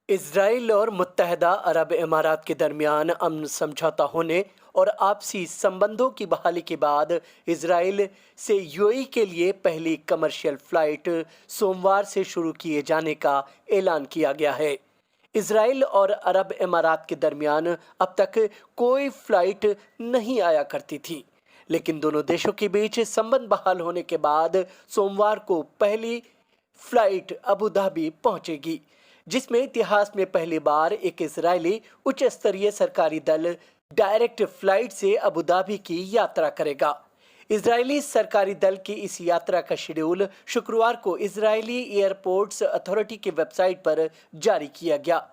Israel और मुत्तहदा अरब इमारात के दरमियान अमन समझौता होने और आपसी संबंधों की बहाली के बाद इसराइल से यूएई के लिए पहली कमर्शियल फ्लाइट सोमवार से शुरू किए जाने का ऐलान किया गया है। इसराइल और अरब इमारात के दरमियान अब तक कोई फ्लाइट नहीं आया करती थी, लेकिन दोनों देशों के बीच संबंध बहाल होने के बाद सोमवार को पहली फ्लाइट अबू धाबी पहुंचेगी, जिसमें इतिहास में पहली बार एक इजरायली उच्च स्तरीय सरकारी दल डायरेक्ट फ्लाइट से अबू धाबी की यात्रा करेगा। इजरायली सरकारी दल की इस यात्रा का शेड्यूल शुक्रवार को इजरायली एयरपोर्ट्स अथॉरिटी की वेबसाइट पर जारी किया गया।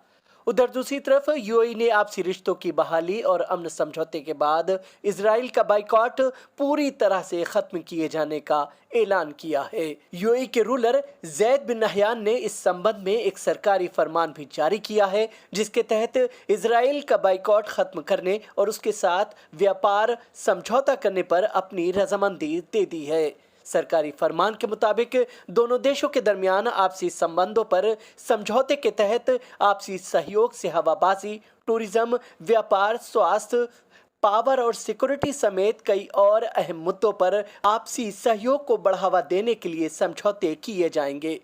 उधर दूसरी तरफ यूएई ने आपसी रिश्तों की बहाली और अमन समझौते के बाद इसराइल का बाइकॉट पूरी तरह से खत्म किए जाने का ऐलान किया है। यूएई के रूलर जैद बिन नहयान ने इस संबंध में एक सरकारी फरमान भी जारी किया है, जिसके तहत इसराइल का बाइकॉट खत्म करने और उसके साथ व्यापार समझौता करने पर अपनी रजामंदी दे दी है। सरकारी फरमान के मुताबिक दोनों देशों के दरमियान आपसी संबंधों पर समझौते के तहत आपसी सहयोग से हवाबाजी, टूरिज्म, व्यापार, स्वास्थ्य, पावर और सिक्योरिटी समेत कई और अहम मुद्दों पर आपसी सहयोग को बढ़ावा देने के लिए समझौते किए जाएंगे।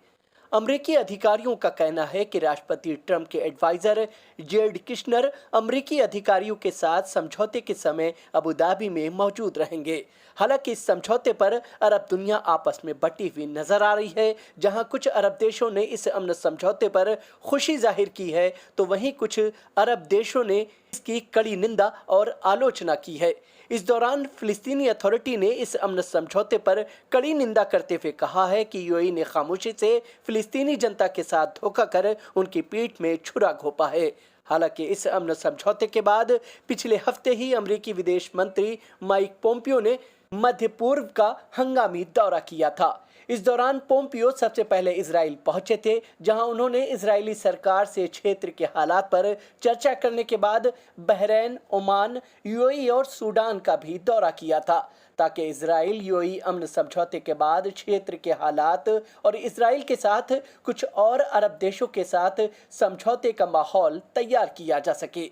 अमरीकी अधिकारियों का कहना है कि राष्ट्रपति ट्रंप के एडवाइजर जेरेड कुशनर अमरीकी अधिकारियों के साथ समझौते के समय अबू धाबी में मौजूद रहेंगे। हालांकि इस समझौते पर अरब दुनिया आपस में बटी हुई नजर आ रही है। जहां कुछ अरब देशों ने इस अमन समझौते पर खुशी जाहिर की है, तो वहीं कुछ अरब देशों ने इसकी कड़ी निंदा और आलोचना की है। इस दौरान फिलिस्तीनी अथॉरिटी ने इस अमन समझौते पर कड़ी निंदा करते हुए कहा है कि यूएई ने खामोशी से फिलिस्तीनी जनता के साथ धोखा कर उनकी पीठ में छुरा घोंपा है। हालांकि इस अमन समझौते के बाद पिछले हफ्ते ही अमेरिकी विदेश मंत्री माइक पोम्पियो ने मध्य पूर्व का हंगामी दौरा किया था। इस दौरान पोम्पियो सबसे पहले इजराइल पहुंचे थे, जहां उन्होंने इजरायली सरकार से क्षेत्र के हालात पर चर्चा करने के बाद बहरीन, ओमान, यूएई और सूडान का भी दौरा किया था, ताकि इजराइल यूएई अमन समझौते के बाद क्षेत्र के हालात और इजराइल के साथ कुछ और अरब देशों के साथ समझौते का माहौल तैयार किया जा सके।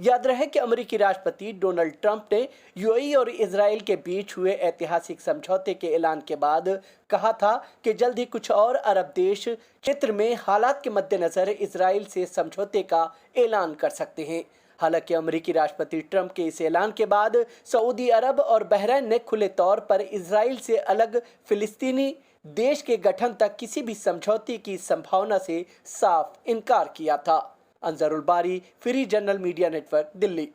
याद रहे कि अमेरिकी राष्ट्रपति डोनाल्ड ट्रंप ने यूएई और इजराइल के बीच हुए ऐतिहासिक समझौते के ऐलान के बाद कहा था कि जल्द ही कुछ और अरब देश क्षेत्र में हालात के मद्देनजर इजराइल से समझौते का ऐलान कर सकते हैं। हालांकि अमेरिकी राष्ट्रपति ट्रंप के इस ऐलान के बाद सऊदी अरब और बहरीन ने खुले तौर पर इजराइल से अलग फिलिस्तीनी देश के गठन तक किसी भी समझौते की संभावना से साफ इनकार किया था। अंजरुल बारी, free journal media network, Delhi.